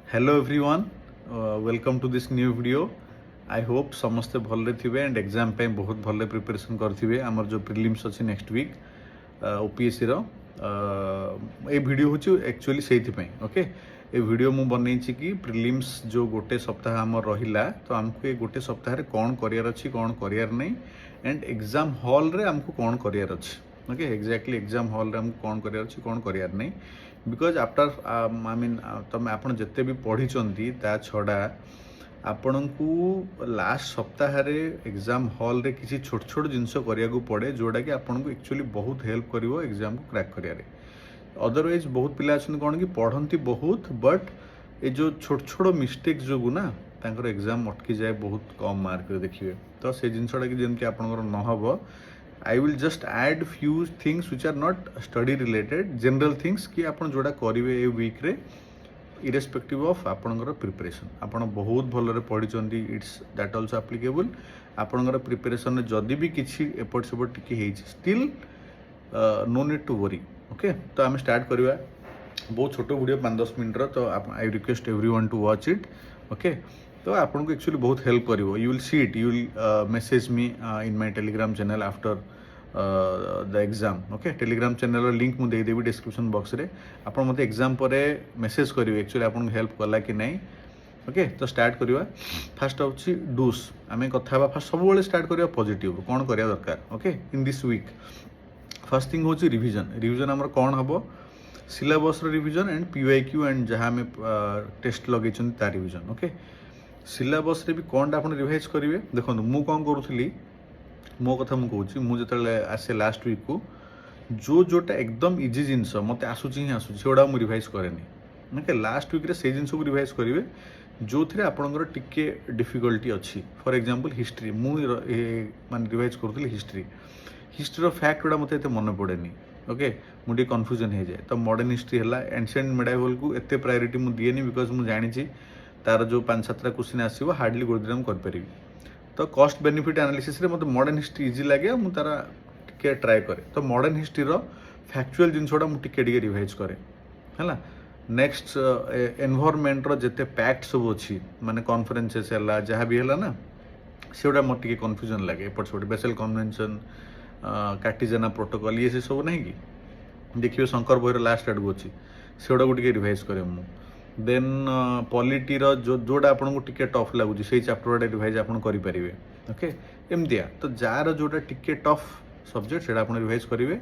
hello everyone welcome to this new video I hope समस्ते भल्ले थिबे and exam पे बहुत भल्ले प्रिपरेशन करथिबे हमर जो प्रिलिम्स अछि नेक्स्ट वीक ओपीएससी रो ए वीडियो होची एक्चुअली सेथि पे ओके ए वीडियो मु बनै छी कि प्रिलिम्स जो गोटे सप्ताह हमर रहिला तो हमको ए गोटे सप्ताह रे कोन करियर अछि कोन करियर नै एंड एग्जाम हॉल रे हमको कोन करियर अछि ओके एक्जाक्टली एग्जाम हॉल रे हमको कोन करियर अछि कोन करियर नै बिकज आफ्टर आई मीन तुम आप जिते भी पढ़ी ता छड़ा आपण को लास्ट सप्ताह एग्जाम हॉल रे किसी छोट छोट जिनस करिया पड़े जोड़ा कि आपन को एक्चुअली बहुत हेल्प करिवो एग्जाम को क्रैक करिया अदरवाइज बहुत पिला कौन कि पढ़ती बहुत बट ये जो छोट छोट मिस्टेक जो ना तांकर एग्जाम अटकी जाए बहुत कम मार्क देखिए तो से जिनसटा कि जमी आप नहब I will just add few things which are not study related general things कि आपण जोड़ा करिवे ए वीक रे irrespective of आपणकर प्रिपरेशन आपण बहुत भलरे पढ़ी इट्स दैट आल्सो एप्लीकेबल आपणकर प्रिपरेशन रे जदी भी किछि एपट सेपट टिके हेछि still no need to worry okay तो आम स्टार्ट करवा बहुत छोट वीडियो 5-10 मिनट रो तो I request everyone to watch it okay तो आपन को एक्चुअली बहुत हेल्प करिवो you will see it you will message me in my Telegram channel after the exam okay Telegram channel link मुझे देदेवी डिस्क्रिप्शन बॉक्स रे आपन मते एग्जाम पर मेसेज करिवे एक्चुअली आपन हेल्प कला कि नहीं ओके तो स्टार्ट करवा फास्ट होची डूस आमे कथा फास्ट सब बेले स्टार्ट करवा पॉजिटिव कोन करिया दरकार okay in this week first thing होची रिवीजन रिवीजन हमर कोन हबो syllabus revision and PYQ and जहां में टेस्ट लगे ता रिवीजन ओके सिलेबस रे भी कौन आप रिवाइज करेंगे देखो मु कौन करूली मो कथा मुझे मुझे आसे लास्ट वीक को जो जोटा एकदम इजी जिनस मत आसूची ही आसूची सेगुड़ा मुझे रिवाइज कैनि ओके लास्ट वीक रे से जिनस को रिवाइज करेंगे जो थे आपंकर टिके डिफिकल्टी अच्छी फॉर एग्जांपल हिस्ट्री मान रिवाइज करूली हिस्ट्री हिस्ट्री फैक्ट गुड़ा मत मन पड़ेनी ओके मुझे कन्फ्यूजन हो जाए तो मॉडर्न हिस्ट्री है एनशिएंट मेडाइवल को एत प्रायोरिटी मुझे दिएनी बिकज मुझे जानी तार जो 5-7 क्वेश्चन आसो हार्डली गोटे दिन करें तो कॉस्ट बेनिफिट एनालिसिस रे मत मॉडर्न हिस्ट्री इजी लगे मुझे तार टे ट्राए करे तो मॉडर्न हिस्ट्री फैक्चुअल जिनसटा मुझे रिवाइज करे है नेक्स्ट एनवायरमेंट जिते पैक्ट सब अच्छी माने कॉन्फ्रेंसेस है जहाँ भी है ना सेगुड़ा मत टे कन्फ्यूजन लगे एपट सेपट बेसल कन्वेंशन कार्टेशियन प्रोटोकॉल ये सब नहीं कि देखिए शंकर बहिर लास्ट आड़ अच्छी सेगुड़ा को रिवाइज करे मुझे देन पॉलिटी जो जोड़ा आपन को टिके टफ लगुच से चैप्टर गुड़ा रिवाइज आप करेंगे ओके एमतिया तो जार जोड़ा टिके टफ सब्जेक्ट से आप रिवाइज करेंगे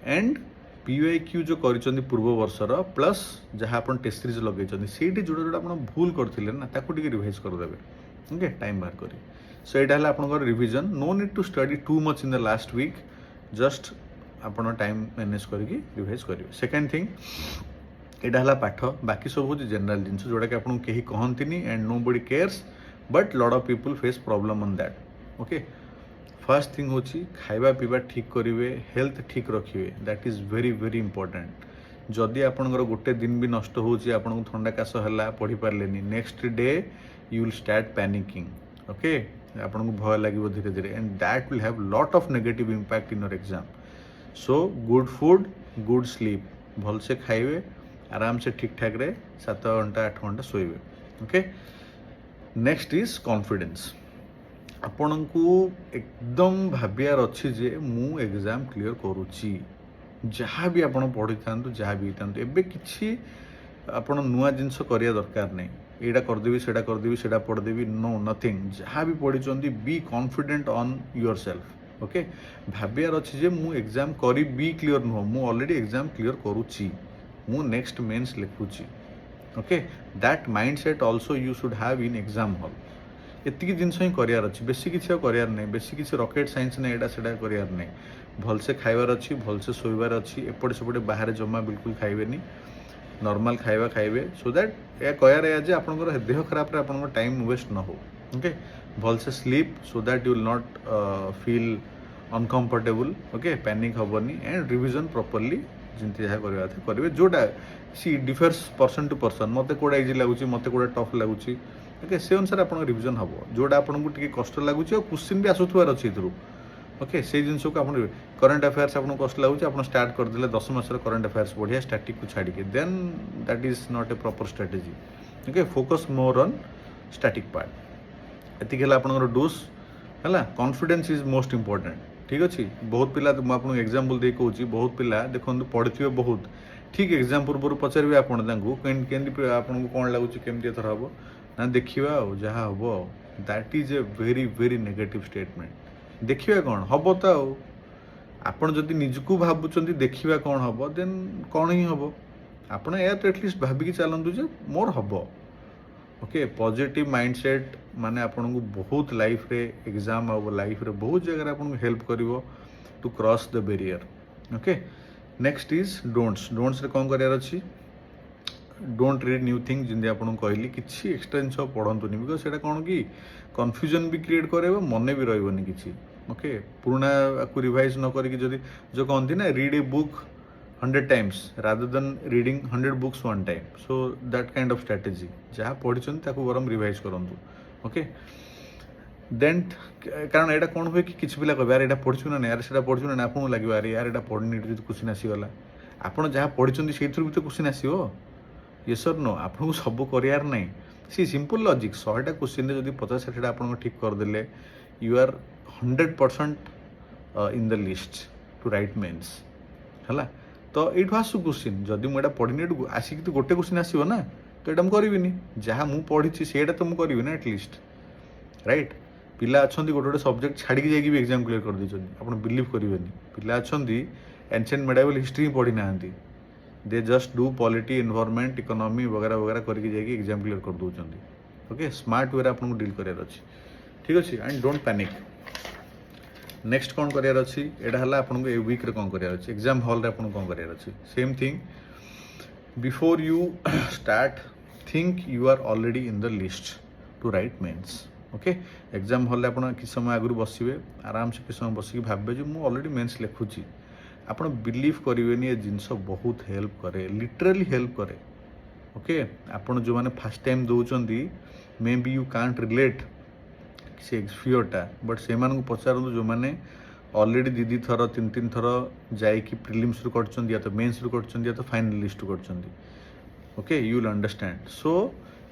एंड पीवाईक्यू जो कर पूर्व वर्षर प्लस जहाँ आप टेस्ट सीरीज लगे से जोड़ा जोड़ा आप भूल करते ना रिवाइज करदे ओके टाइम बाहर कर सो यहाँ आप revision no need to study too much in the last week just आप टाइम मैनेज करके रिवाइज करेंगे सेकेंड थिंग यहाँ है पाठ बाकी सब हूँ जनरल जिन जोटा कि आपको कहीं कहती and nobody cares but lot of people face problem on that okay first thing हूँ खाଇବା पीवा ठीक करेंगे हेल्थ ठीक रखिए that is very very important जदि आपंकर गोटे दिन भी नष्ट होपन को थंडा काश है पढ़ी पारे next day you will start panicking okay आपन को भय लगे धीरे धीरे and that will have lot of negative impact in your exam so good food good sleep भल से खाइबे आराम से ठीक ठाक रे 7 घंटा 8 घंटा सोइबे ओके नेक्स्ट इज कॉन्फिडेंस आपण को एकदम भाबियार अच्छी जे मु एग्जाम क्लियर करूची जहाँ भी आपण पढ़ी था जहाँ भी था एबे किछि आपण नुआ जिनस करिया दरकार नहीं एटा करदेवी सेटा करदेवी सेटा पढ़देवी नो नथिंग जहाँ भी पढ़ी be confident on your self okay भाबियार अच्छी जे मु एग्जाम करी बी क्लियर नुह मु ऑलरेडी एग्जाम क्लियर करूची मु नेक्स्ट मेन्स लिखुची okay that mindset also you should have in exam hall एतिकी जिनस ही करार अच्छी बेसी किसी करार नहीं बेसी किसी रॉकेट साइंस नहीं एटा सेटा करार नहीं भलसे खाइबार अच्छी भलसे शोइबार अच्छी एपटे सेपटे बाहर जमा बिल्कुल खाइबेनी नॉर्मल खाइबा खाइबे सो दैट या कहर या जे आपनकर देह खराब रे आपनकर टाइम वेस्ट न हो ओके भलसे sleep so that you will not feel uncomfortable okay panic हबनी एंड रिवीजन प्रॉपर्ली जिनती जहाँ करवा करेंगे जोटा सी डिफरेंस पर्सन टू पर्सन मत कौड़ा इजी लगुच मत कौड़ा टफ लगुच ओके से अनुसार आप रिविजन हम जोटा आपको टे कष्ट लगुच और क्वेश्चन भी आसुथार अच्छी ओके से जिन को आप करेन्ट अफेयर्स आपको कष्ट लगुच आप स्टार्ट करदे 10 मासर करेन्ट अफेयर्स बढ़िया स्टाटिक को छाड़ी then that is not a proper strategy okay focus more on static part एतिक है आपनकर डूस है कॉन्फिडेंस इज मोस्ट इंपोर्टेंट ठीक अच्छे बहुत पिला मुझे आपको एग्जांपल दे कहूँ बहुत पिला देखो पढ़ी बहुत ठीक एग्जाम पूर्व पचारे आपको आपको कौन लगुच केमती एथर हम ना देखा जहाँ हम that is a very very negative statement देखा कौन हम तो आपड़ जदि निजको भावुं देखा कौन हम देन कौन ही हम आप तो एटलिस्ट भाविकी चलतु जे मोर हम ओके पॉजिटिव माइंडसेट माने आपन को बहुत लाइफ रे एग्जाम और लाइफ रे बहुत जगह आपन को हेल्प करिवो to cross the barrier okay next is don'ts रे कौन करार अच्छी डोंट रीड न्यू थिंग जिंदे आपन कहली किसी एक्सट्रा जिन पढ़ंतुनी बिकज सेटा कौन कि कन्फ्यूजन भी क्रिएट करेबो मन भी रहबनी किसी ओके पुराना को रिवाइज न करिक जदि जो कहती ना read a book 100 times rather than reading 100 books one time so that kind of strategy जहाँ पढ़ी ताको बरम रिवाइज करंतु ओके देन कारण एटा कौन हुए कि किसी पिला कह यार एटा पढ़छु ना यार सेटा पढ़छु ना आपको लगे यार यार एटा पढ़नी जो क्वेश्चन आसीगला आपन जहाँ पढ़ी से भी तो क्वेश्चन आसो यस और नो आपको सब करार ना सी सिंपल लॉजिक 100टा क्वेश्चन जब 50-60 आप ठीक करदे you are 100% in the list to write mains है तो ये आसू क्वेश्चन जदि मुझे पढ़नी आसिक तो गोटे क्वेश्चन आसो ना तो यहाँ मुझे जहाँ मुझे पढ़ी से मुझे करी ना एटलिस्ट राइट पिला अच्छा गोटे गोटे सब्जेक्ट छाड़ी जाकि भी एग्जाम क्लियर कर देते आप बिलीव करेंगे पिला अच्छा एनसेंट मेडावल हिस्ट्री पढ़ी ना they just do polity environment economy वगैरह वगैरह करके एग्जाम क्लियर कर दौरान ओके स्मार्ट वे आपको डील करार अच्छे ठीक अच्छे एंड डोंट पैनिक नेक्स्ट कौन करार अच्छी एटा है आपको ए वीक रे कौन करार अच्छी एग्जाम हॉल रे आपको कौन करार अच्छी same thing before you start think you are already in the list to write mains okay exam hall रे आप किस समय आगु बसवे आराम से किस समय बसिक भावे जो मुझे ऑलरेडी मेन्स लिखुची आप बिलीव करेंगे ये जिनस बहुत हेल्प करे लिटराली हेल्प करे ओके आपन जो मैंने फास्ट टाइम दौरान may be you can't relate से फियरटा बट से पचारतु जो मैंने ऑलरेडी दीदी थर तीन तीन थर जाकि प्रिलिम्स रु कर या तो मेन्स रु कर या तो फाइनल लिस्ट रु कर okay you will understand so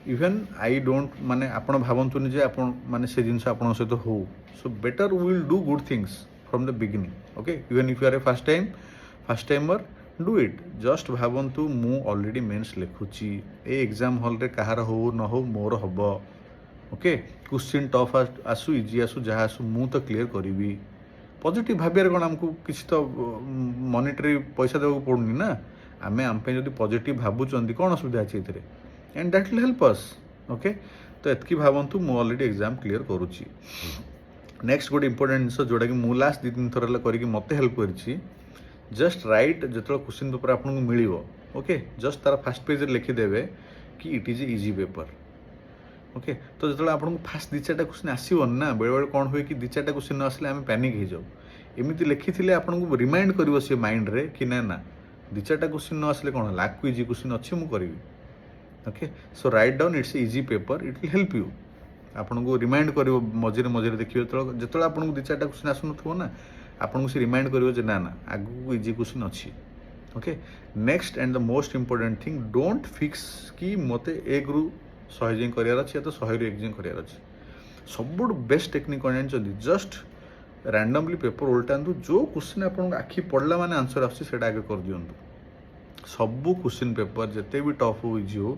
even I don't माने आपण भावतुनि जे आपण माने से जिनस आपण सहित हो so better we will do good things from the beginning okay even if you are a first timer do it just भावतु मु ऑलरेडी मेन्स लिखुची ए एग्जाम हॉल रे कहार हो न हो मोर हम ओके क्वेश्चन टफ आसू इजी आसू जहाँ आसू मु तो क्लियर करी पॉजिटिव भावियार कौन आमको किसी तो मॉनिटरी पैसा देवा पड़ूनी ना आम आम जब पॉजिटिव भावुं कौन असुविधा अच्छे ये and that will help us okay तो एतकी भावतु मु ऑलरेडी एग्जाम क्लियर करुच्ची नेक्स्ट गोटे इंपोर्टेंट जिनस जोटा कि मु लास्ट 2-3 थर करके मत हेल्प कर जस्ट राइट जो क्वेश्चन पेपर आपको मिल ओके जस्ट तार फास्ट पेज लिखिदेवे कि it is easy paper okay तो जो आपको फास्ट 2-4टा क्वेश्चन आसो ना बेले बेले कौन हुए कि 2-4टा क्वेश्चन न आसले आम पैनिक हो जाऊ एमती लिखी आपको रिमाइंड कर सी माइंड रे कि ना ना 2-4टा क्वेश्चन न आसले कौन लाख इजी क्वेश्चन अच्छी मुझे करी okay so write down it's easy paper it will help you आपको रिमाइंड कर मझे मझे देखिए जो आपको 2-4टा क्वेश्चन आसुन ना आपको से रिमाइंड कर ना ना आगू इजी क्वेश्चन अच्छी okay next and the most important thing don't fix कि मत 1 ରୁ 100 जाए करार अच्छे या तो 100 ରୁ 1 जाए करार अच्छे सब बेस्ट टेक्निक कौन जानते जस्ट रैंडमली पेपर उल्टातु जो क्वेश्चन आप आखि पढ़ला माने आंसर आगे कर दिंतु सबू क्वेश्चन पेपर जिते भी टफ हो इजी हो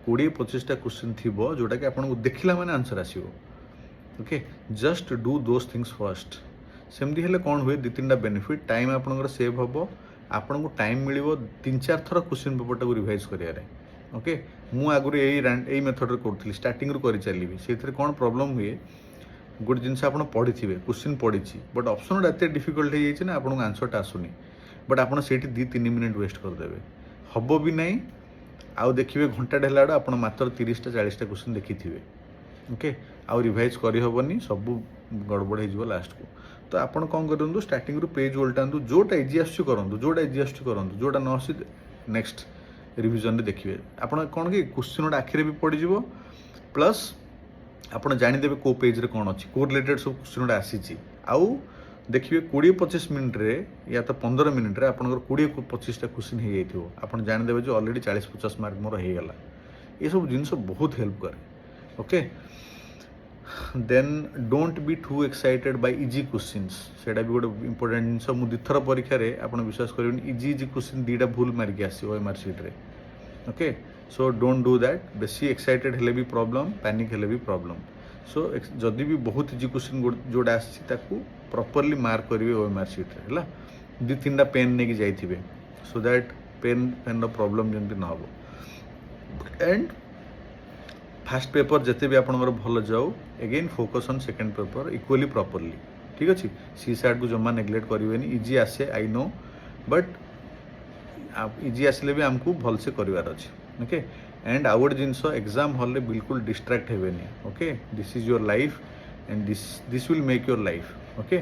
20-25टा क्वेश्चन थी जोटा कि आपको देखला माने आंसर आसो okay just do those things first सेमती हेल्ले कौन हुए 2-3टा बेनिफिट टाइम आपंकर सेव हम आपन को टाइम मिल 3-4 थर क्वेश्चन पेपर टाक रिवाइज करें ओके मु आगुरी यही मेथड करी स्टार्टिंग रू कर चली से कौन प्रॉब्लम हुए गोटे जिनस आप पढ़ी थे क्वेश्चन पढ़ी बट ऑप्शन एत डिफिकल्ट हो जाए आपको आंसरटा आसुनी बट आप 2-3 मिनिट वेस्ट करदे हम भी ना आउ देखिए घंटाटे है आप मात्र 30-40टा क्वेश्चन देखी थे ओके आउ रिवाइज करहबनी सब गड़बड़ हो लास्ट को तो आपड़ कौन करूँ स्टार्टिंग पेज उल्टातु जोटा इजी आसू करूँ जोटा इजी आसू करूँ जोटा न आस नेक्स्ट रिविजन देखिए आप कौन कि क्वेश्चन गोटे आखिरे भी पड़ जाव प्लस आप जानीदेवे कौ पेज रे कौन अच्छी कौ रिलेटेड सब क्वेश्चन गोटे आसी आउ देखिए 20-25 मिनट रे या तो 15 मिनट रे आपंकर 20-25टा क्वेश्चन हो जाइए आप जानीदेवे जो ऑलरेडी 40-50 मार्क मोर होगला ये सब जिन बहुत हेल्प करे okay then don't be too excited by easy questions सेटा भी गोटे इंपोर्टेंट जिनस मुझे दुईथर परीक्षा आप विश्वास करेंगे इजी इजी क्वेश्चन दुईटा भूल मारिक आसो ओएमआर सीट रे okay so don't do that बेसी एक्साइटेड हेले भी प्रॉब्लम पैनिक हेले भी प्रॉब्लम सो जदि भी बहुत इजी क्वेश्चन जोड़ा आसी प्रॉपर्ली मार्क करेंगे ओएमआर सीट रे है दु तीन पेन नहीं जाइए सो दैट पेन प्रॉब्लम जमी न हो एंड फास्ट पेपर जिते भी आपंकर भल जाऊ again focus on second paper equally properly ठीक अच्छे सी सैट को जमा नेग्लेक्ट करेंगे इजी आसे आई नो बट इजी आसले भी आमको भलसे करार अच्छे ओके एंड आउ गोटे जिनस एग्जाम हॉल रे बिल्कुल डिस्ट्रैक्ट हेबेनी okay this is your life and this will make your life okay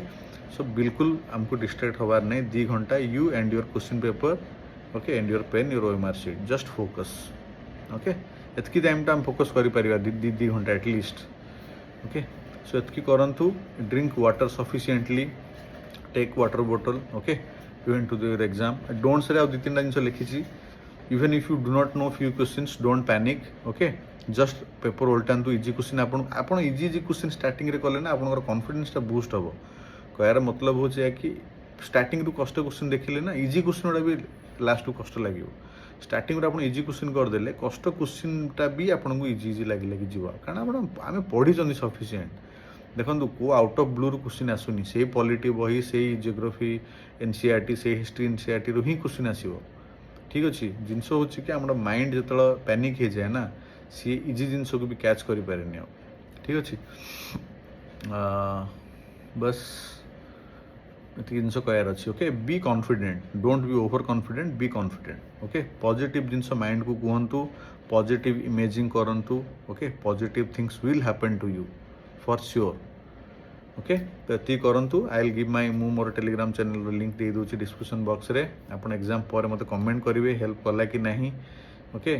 so बिल्कुल आमको डिस्ट्रैक्ट होवार नहीं 2 घंटा you and your question paper okay and your pen your OMR sheet just focus okay एतकी time टा हम focus करि परिबा 2 घंटा एटलिस्ट ओके सो एतकी करंतु drink water sufficiently take water बोतल okay even to your exam don't say आउ 2-3 जिन लिखी even if you do not know few questions don't panic okay just paper उल्टातु इजी क्वेश्चन आपन इजी इजी क्वेश्चन स्टार्टिंग रे कले ना आपन कॉन्फिडेंस टा बूस्ट हो कहर मतलब हो कि स्टार्टिंग रु कष्ट क्वेश्चन देखिले ना इजी क्वेश्चन गुड़ा भी लास्ट को कष्ट लगे स्टार्टिंग आप इजी क्वेश्चन करदे कष्ट क्वेश्चन टा भी आपको इजी इजी लगे लगे जीव कारण आम पढ़ी सफिसीयंट देखो को आउट ऑफ ब्लू क्वेश्चन आसुनी से पॉलिटी बही से जियोग्राफी एनसीईआरटी से हिस्ट्री एनसीईआरटी रू ही क्वेश्चन आसो ठीक अच्छे जिनस हूँ कि आम माइंड जो पैनिक हो जाए ना सी इजी जिनस को भी कैच कर पारे ठीक अच्छे बस जिनस कहर अच्छे okay be confident don't be over confident be confident okay positive जिनस माइंड को कहतु पॉजिटिव इमेजिंग करंतु okay positive things will happen to you for sure okay तो ये करंतु आई विल गिव माय मु मोर टेलीग्राम चैनल लिंक दे दूची डिस्क्रिप्शन बॉक्स रे आपण एग्जाम पर मते कमेंट करिवे हेल्प कला कि नहीं ओके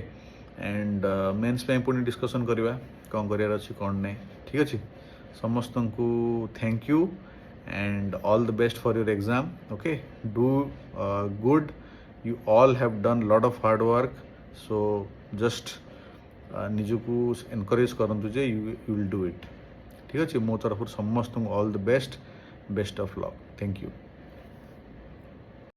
एंड मेंस पे पुणी डिस्कशन करवा कौन करियर अछि कौन नहीं ठीक अच्छे समस्त को thank you and all the best for your exam okay do good you all have done lot of hard work so just निजको encourage करंतु जे you will do it ठीक अच्छे मो तरफ समस्त all the best of luck thank you